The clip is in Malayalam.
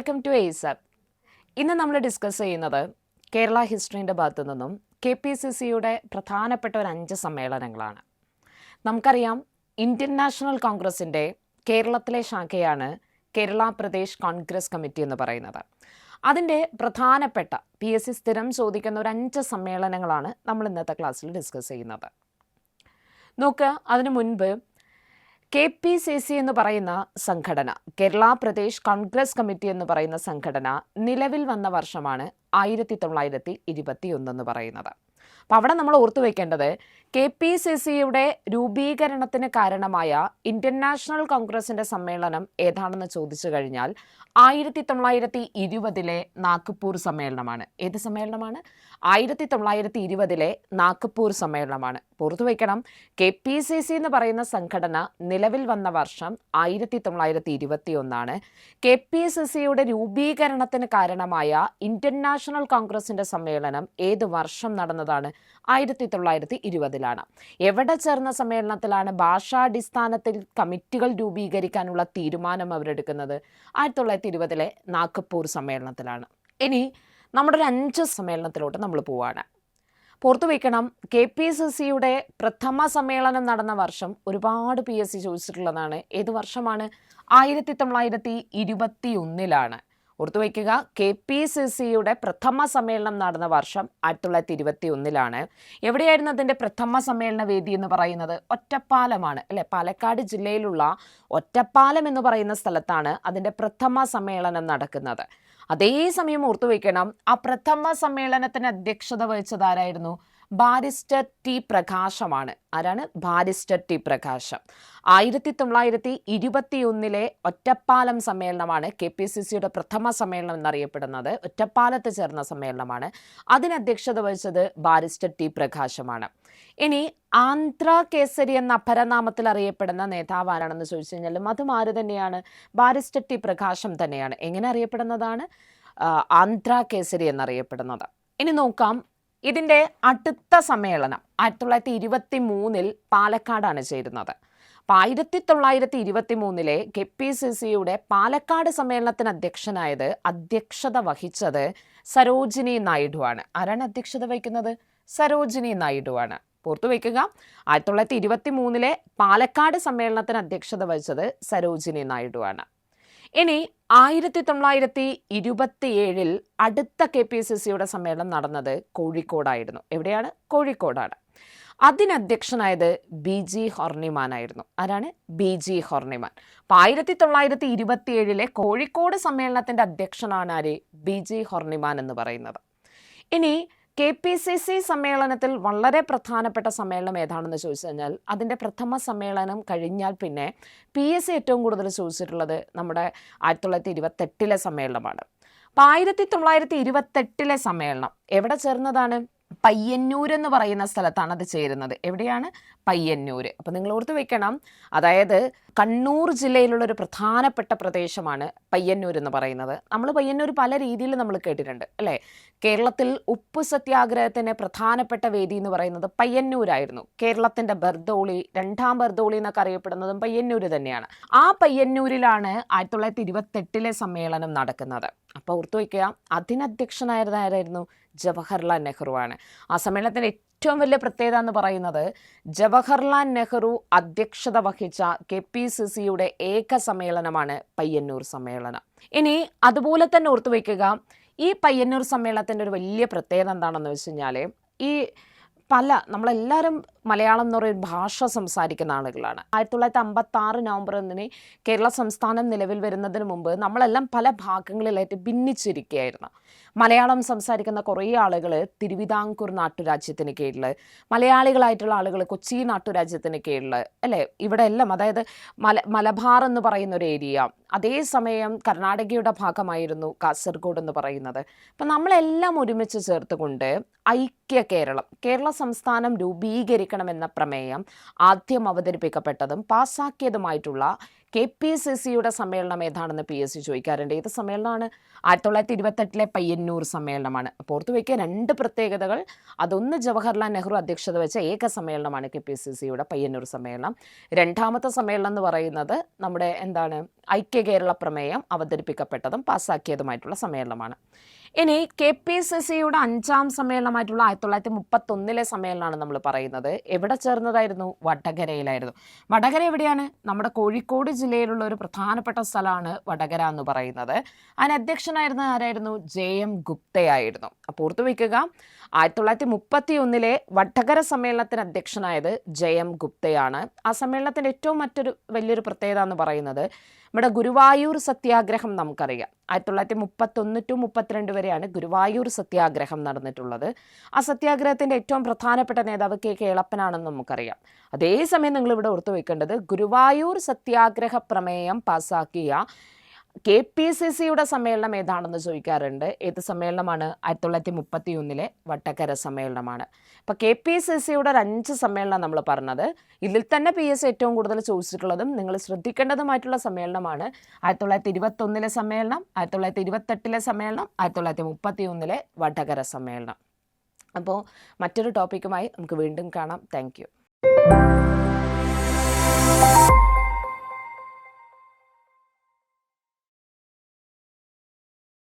Welcome to എയ്സപ്പ്. ഇന്ന് നമ്മൾ ഡിസ്കസ് ചെയ്യുന്നത് കേരള ഹിസ്റ്ററിൻ്റെ ഭാഗത്തു നിന്നും KPCCയുടെ പ്രധാനപ്പെട്ട ഒരു 5 സമ്മേളനങ്ങളാണ്. നമുക്കറിയാം, ഇന്ത്യൻ നാഷണൽ കോൺഗ്രസിൻ്റെ കേരളത്തിലെ ശാഖയാണ് കേരള പ്രദേശ് കോൺഗ്രസ് കമ്മിറ്റി എന്ന് പറയുന്നത്. അതിൻ്റെ പ്രധാനപ്പെട്ട PSC സ്ഥിരം ചോദിക്കുന്ന ഒരു 5 സമ്മേളനങ്ങളാണ് നമ്മൾ ഇന്നത്തെ ക്ലാസ്സിൽ ഡിസ്കസ് ചെയ്യുന്നത്. നോക്കുക, അതിനു മുൻപ് KPCC എന്ന് പറയുന്ന സംഘടന, കേരള പ്രദേശ് കോൺഗ്രസ് കമ്മിറ്റി എന്ന് പറയുന്ന സംഘടന നിലവിൽ വന്ന വർഷമാണ് 1921 എന്ന് പറയുന്നത്. അപ്പോൾ അവിടെ നമ്മൾ ഓർത്തു വയ്ക്കേണ്ടത് KPCCയുടെ രൂപീകരണത്തിന് കാരണമായ ഇന്ത്യൻ നാഷണൽ കോൺഗ്രസിൻ്റെ സമ്മേളനം ഏതാണെന്ന് ചോദിച്ചു കഴിഞ്ഞാൽ 1920 നാഗ്പൂർ സമ്മേളനമാണ്. ഏത് സമ്മേളനമാണ്? 1920 നാഗ്പൂർ സമ്മേളനമാണ്. ഓർത്തു വയ്ക്കണം, KPCC എന്ന് പറയുന്ന സംഘടന നിലവിൽ വന്ന വർഷം 1921. KPCCയുടെ രൂപീകരണത്തിന് കാരണമായ ഇന്ത്യൻ നാഷണൽ കോൺഗ്രസിൻ്റെ സമ്മേളനം ഏത് വർഷം നടന്നതാണ്? 1920. എവിടെ ചേർന്ന സമ്മേളനത്തിലാണ് ഭാഷാടിസ്ഥാനത്തിൽ കമ്മിറ്റികൾ രൂപീകരിക്കാനുള്ള തീരുമാനം അവരെടുക്കുന്നത്? 1920 നാഗ്പൂർ സമ്മേളനത്തിലാണ്. ഇനി നമ്മുടെ ഒരു 5 സമ്മേളനത്തിലോട്ട് നമ്മൾ പോവാണ്. പുറത്തു വയ്ക്കണം, KPCCയുടെ പ്രഥമ സമ്മേളനം നടന്ന വർഷം ഒരുപാട് PSC ചോദിച്ചിട്ടുള്ളതാണ്. ഏത് വർഷമാണ്? 1921. ഓർത്തു വയ്ക്കുക, KPCCയുടെ പ്രഥമ സമ്മേളനം നടന്ന വർഷം 1921. എവിടെയായിരുന്നു അതിൻ്റെ പ്രഥമ സമ്മേളന വേദി എന്ന് പറയുന്നത്? ഒറ്റപ്പാലമാണ്, അല്ലേ? പാലക്കാട് ജില്ലയിലുള്ള ഒറ്റപ്പാലം എന്ന് പറയുന്ന സ്ഥലത്താണ് അതിൻ്റെ പ്രഥമ സമ്മേളനം നടക്കുന്നത്. അതേസമയം ഓർത്തു വയ്ക്കണം, ആ പ്രഥമ സമ്മേളനത്തിന് അധ്യക്ഷത വഹിച്ചത് ആരായിരുന്നു? ബാരിസ്റ്റർ ടി പ്രകാശമാണ്. ആരാണ്? ബാരിസ്റ്റർ ടി പ്രകാശം. 1921 ഒറ്റപ്പാലം സമ്മേളനമാണ് KPCCയുടെ പ്രഥമ സമ്മേളനം എന്നറിയപ്പെടുന്നത്. ഒറ്റപ്പാലത്ത് ചേർന്ന സമ്മേളനമാണ്. അതിന് അധ്യക്ഷത വഹിച്ചത് ബാരിസ്റ്റർ ടി പ്രകാശമാണ്. ഇനി ആന്ധ്ര കേസരി എന്ന അപരനാമത്തിൽ അറിയപ്പെടുന്ന നേതാവ് ആരാണെന്ന് ചോദിച്ചു കഴിഞ്ഞാലും അതും ആര് തന്നെയാണ്? ബാരിസ്റ്റർ ടി പ്രകാശം തന്നെയാണ്. എങ്ങനെ അറിയപ്പെടുന്നതാണ്? ആന്ധ്ര കേസരി എന്നറിയപ്പെടുന്നത്. ഇനി നോക്കാം, ഇതിൻ്റെ അടുത്ത സമ്മേളനം 1923 പാലക്കാടാണ് ചേരുന്നത്. അപ്പോൾ 1923 KPCCയുടെ പാലക്കാട് സമ്മേളനത്തിന് അധ്യക്ഷത വഹിച്ചത് സരോജിനി നായിഡു ആണ്. ആരാണ് അധ്യക്ഷത വഹിക്കുന്നത്? സരോജിനി നായിഡു ആണ്. ഓർത്തു വയ്ക്കുക, 1923 പാലക്കാട് സമ്മേളനത്തിന് അധ്യക്ഷത വഹിച്ചത് സരോജിനി നായിഡു ആണ്. ഇനി 1927 അടുത്ത KPCCയുടെ സമ്മേളനം നടന്നത് കോഴിക്കോടായിരുന്നു. എവിടെയാണ്? കോഴിക്കോടാണ്. അതിനധ്യക്ഷനായത് BG ഹൊർണിമാനായിരുന്നു. ആരാണ്? BG ഹൊർണിമാൻ. അപ്പോൾ 1927 കോഴിക്കോട് സമ്മേളനത്തിൻ്റെ അധ്യക്ഷനാണ് ആര്? BG ഹൊർണിമാൻ എന്ന് പറയുന്നത്. ഇനി KPCC സമ്മേളനത്തിൽ വളരെ പ്രധാനപ്പെട്ട സമ്മേളനം ഏതാണെന്ന് ചോദിച്ചു കഴിഞ്ഞാൽ അതിൻ്റെ പ്രഥമ സമ്മേളനം കഴിഞ്ഞാൽ പിന്നെ PSC ഏറ്റവും കൂടുതൽ ചോദിച്ചിട്ടുള്ളത് നമ്മുടെ 1928 സമ്മേളനമാണ്. അപ്പോൾ 1928 സമ്മേളനം എവിടെ ചേർന്നതാണ്? പയ്യന്നൂർ എന്ന് പറയുന്ന സ്ഥലത്താണ് അത് ചേരുന്നത്. എവിടെയാണ്? പയ്യന്നൂർ. അപ്പോൾ നിങ്ങൾ ഓർത്ത് വെക്കണം, അതായത് കണ്ണൂർ ജില്ലയിലുള്ള ഒരു പ്രധാനപ്പെട്ട പ്രദേശമാണ് പയ്യന്നൂർ എന്ന് പറയുന്നത്. നമ്മൾ പയ്യന്നൂർ പല രീതിയിൽ നമ്മൾ കേട്ടിട്ടുണ്ട്, അല്ലേ? കേരളത്തിൽ ഉപ്പ് സത്യാഗ്രഹത്തിന് പ്രധാനപ്പെട്ട വേദി എന്ന് പറയുന്നത് പയ്യന്നൂരായിരുന്നു. കേരളത്തിൻ്റെ ബർദോളി, 2ാം ബർദോളി എന്നൊക്കെ അറിയപ്പെടുന്നതും പയ്യന്നൂർ തന്നെയാണ്. ആ പയ്യന്നൂരിലാണ് 1928 സമ്മേളനം നടക്കുന്നത്. അപ്പോൾ ഓർത്തു വയ്ക്കുക, അതിനധ്യക്ഷനായിരുന്നായിരുന്നു ജവഹർലാൽ നെഹ്റു ആണ്. ആ സമ്മേളനത്തിൻ്റെ ഏറ്റവും വലിയ പ്രത്യേകത എന്ന് പറയുന്നത് ജവഹർലാൽ നെഹ്റു അധ്യക്ഷത വഹിച്ച KPCCയുടെ ഏക സമ്മേളനമാണ് പയ്യന്നൂർ സമ്മേളനം. ഇനി അതുപോലെ തന്നെ ഓർത്തു വയ്ക്കുക, ഈ പയ്യന്നൂർ സമ്മേളനത്തിൻ്റെ ഒരു വലിയ പ്രത്യേകത എന്താണെന്ന് വെച്ച് കഴിഞ്ഞാൽ നമ്മളെല്ലാവരും മലയാളം എന്ന് പറയുന്ന ഭാഷ സംസാരിക്കുന്ന ആളുകളാണ്. 1956 നവംബർ 1 കേരള സംസ്ഥാനം നിലവിൽ വരുന്നതിന് മുമ്പ് നമ്മളെല്ലാം പല ഭാഗങ്ങളിലായിട്ട് ഭിന്നിച്ചിരിക്കുകയായിരുന്നു. മലയാളം സംസാരിക്കുന്ന കുറേ ആളുകൾ തിരുവിതാംകൂർ നാട്ടുരാജ്യത്തിന് കീഴിൽ, മലയാളികളായിട്ടുള്ള ആളുകൾ കൊച്ചി നാട്ടുരാജ്യത്തിന് കീഴിൽ, അല്ലേ? ഇവിടെ എല്ലാം, അതായത് മലബാർ എന്ന് പറയുന്ന ഒരു ഏരിയ, അതേസമയം കർണാടകയുടെ ഭാഗമായിരുന്നു കാസർഗോഡ് എന്ന് പറയുന്നത്. അപ്പം നമ്മളെല്ലാം ഒരുമിച്ച് ചേർത്തുകൊണ്ട് ഐക്യ കേരള സംസ്ഥാനം രൂപീകരിക്കണമെന്ന പ്രമേയം ആദ്യം അവതരിപ്പിക്കപ്പെട്ടതും പാസാക്കിയതുമായിട്ടുള്ള KPCCയുടെ സമ്മേളനം ഏതാണെന്ന് PSC ചോദിക്കാറുണ്ട്. ഏത് സമ്മേളനമാണ്? 1928 പയ്യന്നൂർ സമ്മേളനമാണ്. അപ്പോൾ ഓർത്തു വയ്ക്കുക, 2 പ്രത്യേകതകൾ. അതൊന്ന് ജവഹർലാൽ നെഹ്റു അധ്യക്ഷത വെച്ച ഏക സമ്മേളനമാണ് KPCCയുടെ പയ്യന്നൂർ സമ്മേളനം. 2ാമത്തെ സമ്മേളനം എന്ന് പറയുന്നത് നമ്മുടെ ഐക്യ കേരള പ്രമേയം അവതരിപ്പിക്കപ്പെട്ടതും പാസ്സാക്കിയതുമായിട്ടുള്ള സമ്മേളനമാണ്. ഇനി KPCCയുടെ 5ാം സമ്മേളനമായിട്ടുള്ള 1931 സമ്മേളനമാണ് നമ്മൾ പറയുന്നത്. എവിടെ ചേർന്നതായിരുന്നു? വടകരയിലായിരുന്നു. വടകര എവിടെയാണ്? നമ്മുടെ കോഴിക്കോട് ജില്ലയിലുള്ള ഒരു പ്രധാനപ്പെട്ട സ്ഥലമാണ് വടകര എന്ന് പറയുന്നത്. അതിന് അധ്യക്ഷനായിരുന്ന ആരായിരുന്നു? JM ഗുപ്തയായിരുന്നു. അപ്പോൾ ഓർത്തു വയ്ക്കുക, 1931 വടകര സമ്മേളനത്തിന് അധ്യക്ഷനായത് JM ഗുപ്തയാണ്. ആ സമ്മേളനത്തിൻ്റെ ഏറ്റവും മറ്റൊരു വലിയൊരു പ്രത്യേകത എന്ന് പറയുന്നത് നമ്മുടെ ഗുരുവായൂർ സത്യാഗ്രഹം നമുക്കറിയാം. 1931 to 32 വരെയാണ് ഗുരുവായൂർ സത്യാഗ്രഹം നടന്നിട്ടുള്ളത്. ആ സത്യാഗ്രഹത്തിൻ്റെ ഏറ്റവും പ്രധാനപ്പെട്ട നേതാവ് കേളപ്പനാണെന്ന് നമുക്കറിയാം. അതേസമയം നിങ്ങളിവിടെ ഓർത്തു വയ്ക്കേണ്ടത്, ഗുരുവായൂർ സത്യാഗ്രഹ പ്രമേയം പാസ്സാക്കിയ KPCCയുടെ സമ്മേളനം ഏതാണെന്ന് ചോദിക്കാറുണ്ട്. ഏത് സമ്മേളനമാണ്? 1931 വടകര സമ്മേളനമാണ്. അപ്പോൾ KPCCയുടെ 5 സമ്മേളനം നമ്മൾ പറഞ്ഞത്. ഇതിൽ തന്നെ PSC ഏറ്റവും കൂടുതൽ ചോദിച്ചിട്ടുള്ളതും നിങ്ങൾ ശ്രദ്ധിക്കേണ്ടതുമായിട്ടുള്ള സമ്മേളനമാണ് 1921 സമ്മേളനം, 1928 സമ്മേളനം, 1931 വടകര സമ്മേളനം. അപ്പോൾ മറ്റൊരു ടോപ്പിക്കുമായി നമുക്ക് വീണ്ടും കാണാം. Thank you.